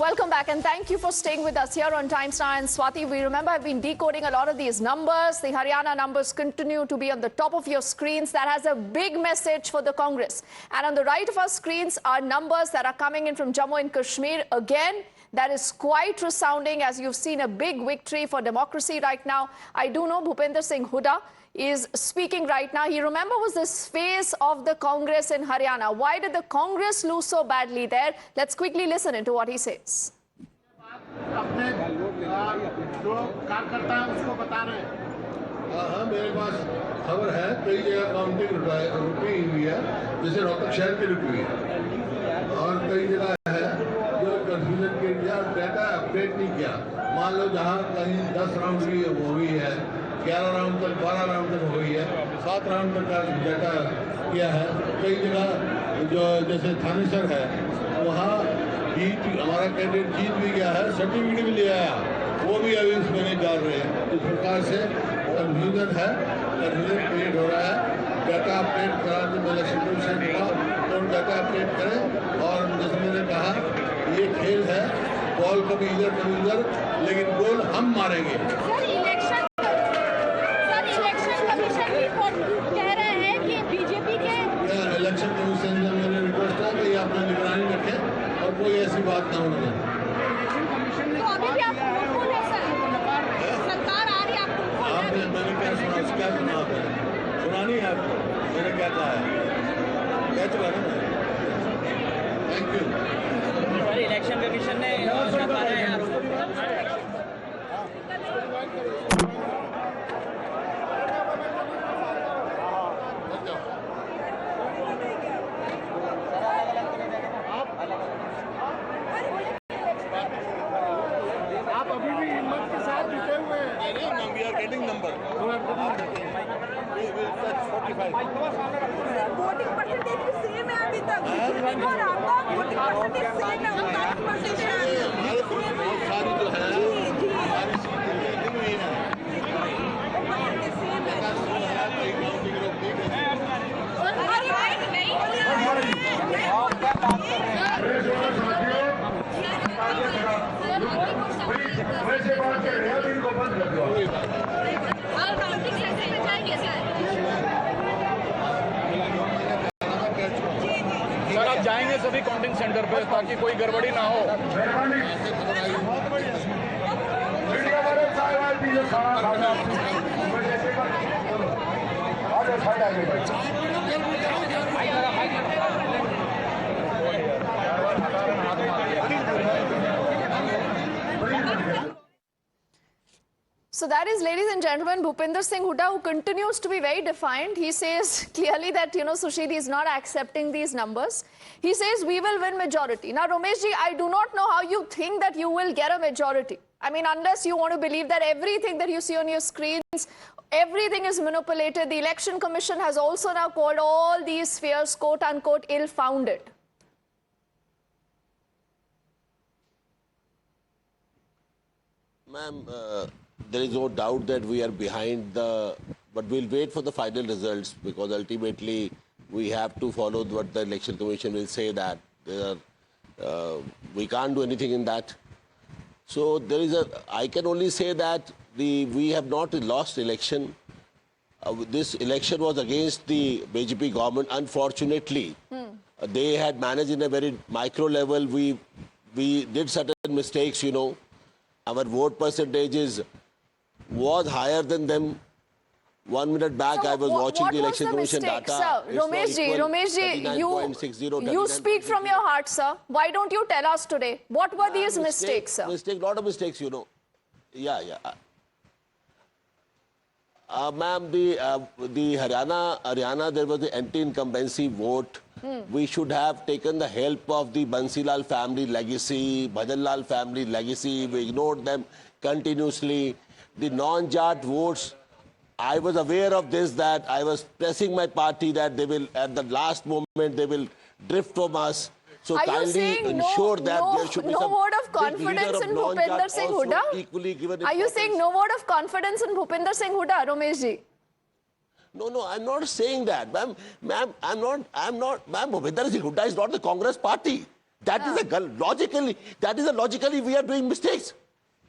Welcome back and thank you for staying with us here on Times Now. And Swati, we remember I've been decoding a lot of these numbers. The Haryana numbers continue to be on the top of your screens. That has a big message for the Congress. And on the right of our screens are numbers that are coming in from Jammu and Kashmir. Again, that is quite resounding, as you've seen a big victory for democracy right now. I do know Bhupinder Singh Hooda is speaking right now. He was this face of the Congress in Haryana. Why did the Congress lose so badly there? Let's quickly listen into what he says. हाँ, मेरे पास खबर है कई जगह counting रुकी हुई है, जैसे रोहतक शहर की रुकी हुई है और कई जगह है जो कंफ्यूजन के लिए डाटा अपडेट नहीं किया। मान लो जहाँ कहीं 10 राउंड की हुई है, 11 राउंड तक 12 राउंड तक हुई है, 7 राउंड तक का डाटा किया है। कई जगह जो जैसे थानेसर है वहाँ जीत, हमारा कैंडिडेट जीत भी गया है, सर्टिफिकेट भी ले आया, वो भी अभी उसमें नहीं डाल रहे हैं। इस प्रकार से कन्फ्यूजन है, कन्फ्यूजन क्रिएट हो रहा है। डाटा अपडेट कराने में इलेक्शन कमीशन का तो डाटा अपडेट करें। और जैसे मैंने कहा ये खेल है, बॉल कभी इधर कभी उधर, लेकिन गोल हम मारेंगे। इलेक्शन कमीशन भी कह रहे हैं कि बीजेपी के इलेक्शन कमीशन से मैंने रिक्वेस्ट है कि अपना निगरानी रखें और कोई ऐसी बात ना होने दें। तो अभी भी आप होपफुल है सर, सरकार आ रही है आपको? आपने मैंने क्या सुना, क्या सुना आपने? सुना नहीं है आपको? मैंने क्या कहा है? क्या चुका ना मैं? Thank you. इलेक्शन कमीशन ने आप अभी भी हिम्मत के साथ जुटे हुए हैं। We are getting number. We will touch 45. Voting percentage भी सेम है अभी तक और आपका वोटिंग परसेंटेज सेम है, 39% है। हमारे बहुत सारी जो है हमारी सीटें लेकिन हुई हैं। कई काउंटिंग रोक दी गई। सर आप जाएंगे सभी काउंटिंग सेंटर पे ताकि कोई गड़बड़ी ना हो। So that is, ladies and gentlemen, Bhupinder Singh Hooda, who continues to be very defiant. He says clearly that, Sushil is not accepting these numbers. He says we will win majority. Now, Romeshji, I do not know how you think that you will get a majority. I mean, unless you want to believe that everything that you see on your screens, everything is manipulated. The Election Commission has also now called all these fears, quote unquote, ill-founded. Ma'am, there is no doubt that we are behind but we'll wait for the final results because ultimately we have to follow what the Election Commission will say that we can't do anything in that. So I can only say that we have not lost election. This election was against the BJP government. Unfortunately, they had managed in a very micro level. We did certain mistakes, Our vote percentages was higher than them. 1 minute back, I was watching the Election Commission data. Romeshji, you speak from your heart, sir. Why don't you tell us today? What were these mistakes, sir? Lot of mistakes, Yeah. Ma'am, the Haryana, there was the anti-incumbency vote. We should have taken the help of the Bansilal family legacy, Bhajanlal family legacy. We ignored them continuously. The non-Jat votes, I was aware of this, that I was pressing my party that they will, at the last moment, they will drift from us. So kindly ensure that there should be some vote of confidence in Bhupinder Singh Hooda? Are you saying no vote of confidence in Bhupinder Singh Hooda, Romeshji? No, I'm not saying that. Ma'am, Bhupinder Singh Hooda is not the Congress party. That is logically we are doing mistakes.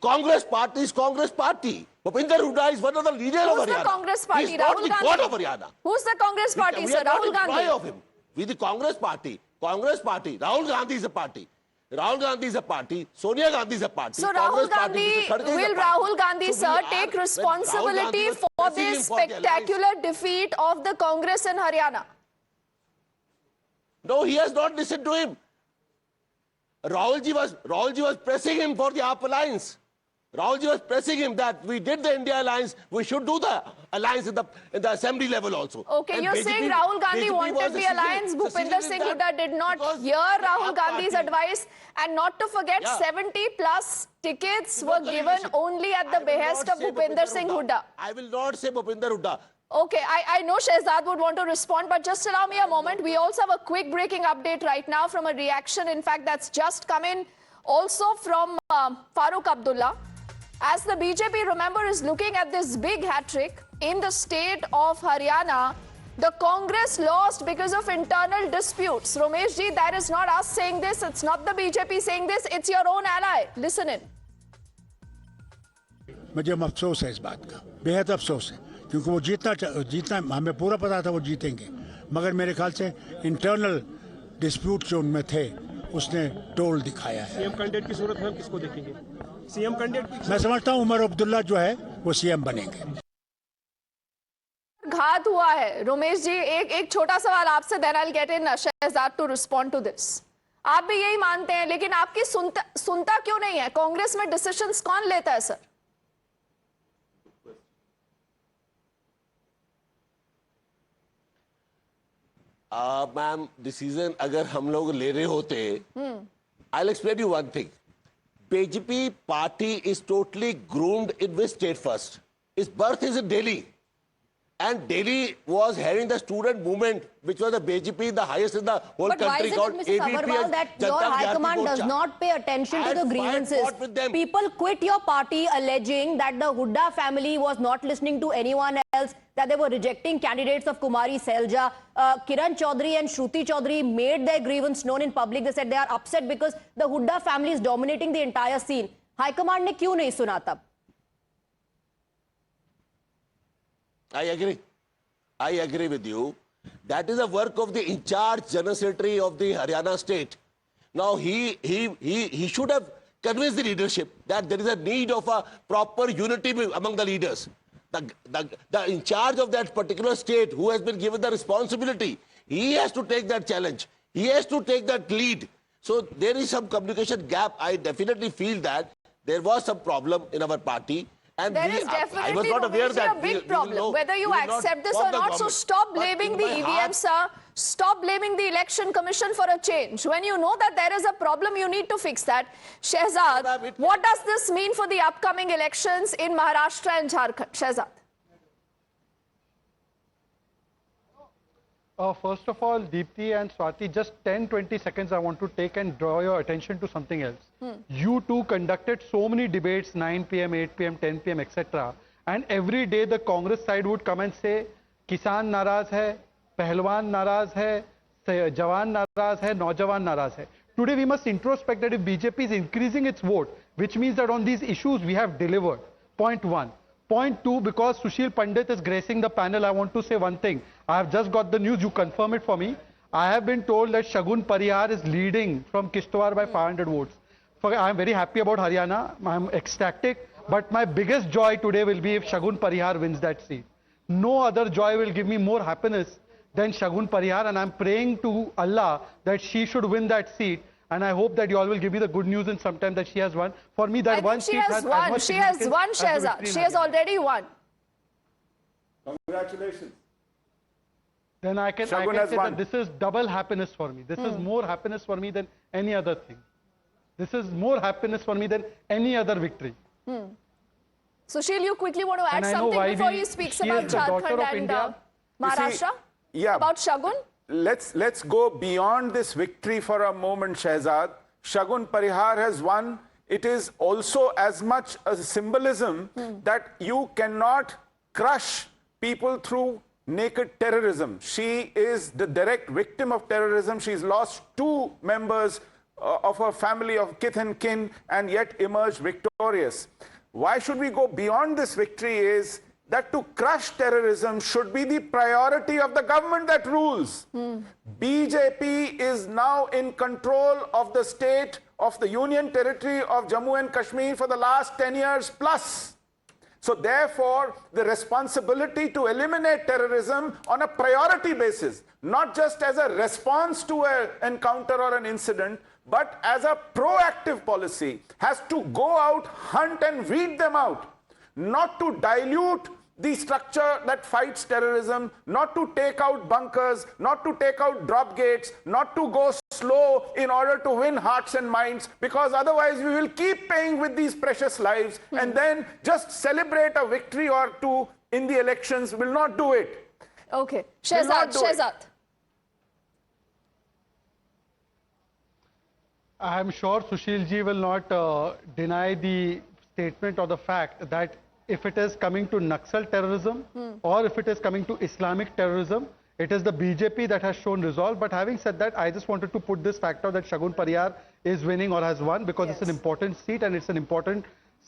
Congress party is Congress party. Bhupinder Hooda is one of the leaders of Who's Haryana. the Congress party? He's not Rahul the Gandhi. god of Haryana. Who's the Congress party, We sir? are not Rahul in Gandhi. of him. We the Congress party. Congress party. Rahul Gandhi is a party. Rahul Gandhi is a party. Sonia Gandhi is a party. So Congress Rahul party, Gandhi, Mr. Khadge is a will party. Rahul Gandhi, So sir, we take are- responsibility when Rahul Gandhi was for pressing this him for the alliance- spectacular defeat of the Congress in Haryana? No, he has not listened to him. Rahulji was pressing him for the AAP alliance. Rahulji was pressing him that we did the India alliance, we should do the alliance in the assembly level also. Okay, And you're BJP saying Rahul Gandhi BJP wanted was the succeeding- alliance. Bhupinder succeeding in Singh that Hooda did not because hear the Rahul AAP Gandhi's party- advice. And not to forget, Yeah. 70 plus tickets were the given leadership. only at I the will behest not of say Bhupinder Singh Hooda. I will not say Bhupinder Hooda. Okay, I know Shehzad would want to respond, but just allow me a moment. We also have a quick breaking update right now from a reaction, in fact, that's just come in also from Farooq Abdullah. As the BJP, remember, is looking at this big hat-trick in the state of Haryana, the Congress lost because of internal disputes. Romesh ji, that is not us saying this, it's not the BJP saying this, it's your own ally. Listen in. मुझे अफसोस है इस बात का, बेहद अफसोस है, क्योंकि वो जीतना हमें पूरा पता था वो जीतेंगे, मगर मेरे ख्याल से इंटरनल डिस्प्यूट जो उनमें थे उसने टोल दिखाया है। सीएम कैंडिडेट की सूरत में हम किसको देखेंगे? सीएम कैंडिडेट मैं समझता हूँ उमर अब्दुल्ला जो है वो सीएम बनेंगे। घात हुआ है। रोमेश जी, एक छोटा सवाल आपसे, then I'll get in Shehzad to respond to this. आप भी यही मानते हैं, लेकिन आपकी सुनता क्यों नहीं है? कांग्रेस में डिसीजंस कौन लेता है सर? मैम, डिसीजन अगर हम लोग ले रहे होते, I'll explain you one thing. BJP party is totally groomed in with state first. Its birth is in Delhi. And Delhi was having the student movement, which was the BJP, the highest in the whole But why country, is it, called Mr. ABP Sabarwal, and that your Janata High Vidyarthi Command does Morcha. not pay attention to I the had grievances? fought with them. People quit your party alleging that the Hooda family was not listening to anyone else, that they were rejecting candidates of Kumari Selja. Kiran Chaudhary and Shruti Chaudhary made their grievance known in public. They said they are upset because the Hooda family is dominating the entire scene. High Command ने क्यों नहीं सुना तब? I agree with you. That is the work of the in-charge General Secretary of the Haryana state. Now, he should have convinced the leadership that there is a need of a proper unity among the leaders. The in charge of that particular state who has been given the responsibility, he has to take that challenge. He has to take that lead. So there is some communication gap. I definitely feel that there was some problem in our party. And There is I was definitely, not aware Romesh ji, that a we big will problem, know- whether you we will not accept this form or the not. So government. stop But blaming in the my EVM, heart- sir. Stop blaming the Election Commission for a change. When you know that there is a problem, you need to fix that. Shehzad, what does this mean for the upcoming elections in Maharashtra and Jharkhand? Shehzad. First of all, Deepthi and Swati, just 10-20 seconds I want to take and draw your attention to something else. You two conducted so many debates, 9 p.m., 8 p.m., 10 p.m., etc. And every day the Congress side would come and say, Kisan naraz hai, Pehlwan naraz hai, Jawan naraz hai, Naujawan naraz hai. Today we must introspect that if BJP is increasing its vote, which means that on these issues we have delivered. Point one. Point two, because Sushil Pandit is gracing the panel, I want to say one thing. I have just got the news, you confirm it for me. I have been told that Shagun Parihar is leading from Kishtwar by 500 votes. I am very happy about Haryana. I am ecstatic. But my biggest joy today will be if Shagun Parihar wins that seat. No other joy will give me more happiness than Shagun Parihar. And I am praying to Allah that she should win that seat. And I hope that you all will give me the good news in some time that she has won. For me, that I one think she seat has has won. She has won, Shehzad. She has already won. Congratulations. Then I can say that this is double happiness for me. This is more happiness for me than any other thing. This is more happiness for me than any other victory. Sushil, you quickly want to add And I know something why before we- he speaks she about is the daughter Jharkhand of and India. Maharashtra? yeah. About Shagun? Let's go beyond this victory for a moment, Shehzad. Shagun Parihar has won. It is also as much a symbolism that you cannot crush people through naked terrorism. She is the direct victim of terrorism. She's lost 2 members of a family of kith and kin and yet emerge victorious. Why should we go beyond this victory is that to crush terrorism should be the priority of the government that rules. BJP is now in control of the state of the Union Territory of Jammu and Kashmir for the last 10 years plus. So therefore, the responsibility to eliminate terrorism on a priority basis, not just as a response to an encounter or an incident, but as a proactive policy, has to go out, hunt and weed them out, not to dilute the structure that fights terrorism, not to take out bunkers, not to take out drop gates, not to go slow in order to win hearts and minds, because otherwise we will keep paying with these precious lives and then just celebrate a victory or two in the elections will not do it. Okay. Shehzad. I am sure Sushil ji will not deny the statement or the fact that if it is coming to Naxal terrorism or if it is coming to Islamic terrorism, it is the BJP that has shown resolve. But having said that, I just wanted to put this factor that Shagun Parihar is winning or has won because it's an important seat and it's an important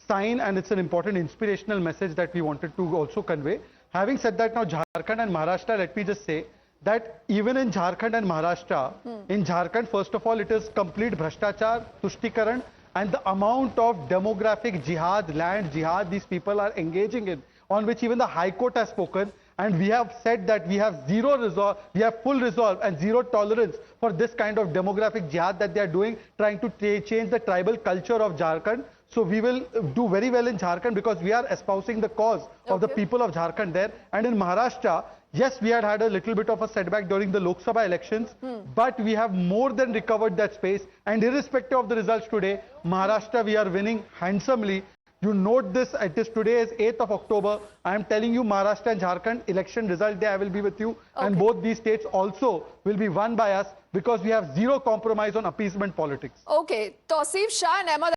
sign and it's an important inspirational message that we wanted to also convey. Having said that, now Jharkhand and Maharashtra, let me just say that even in Jharkhand and Maharashtra, in Jharkhand, first of all, it is complete Bhrashtachar, Tuštikaran, and the amount of demographic jihad, land jihad these people are engaging in, on which even the High Court has spoken, and we have said that we have zero resolve, we have full resolve and zero tolerance for this kind of demographic jihad that they are doing, trying to change the tribal culture of Jharkhand. So we will do very well in Jharkhand because we are espousing the cause of the people of Jharkhand there. And in Maharashtra, yes, we had a little bit of a setback during the Lok Sabha elections, but we have more than recovered that space. And irrespective of the results today, Maharashtra, we are winning handsomely. You note this, today is 8th of October. I am telling you, Maharashtra and Jharkhand election result day, I will be with you. Okay. And both these states also will be won by us because we have zero compromise on appeasement politics. Okay, Tausif Shah and Ahmed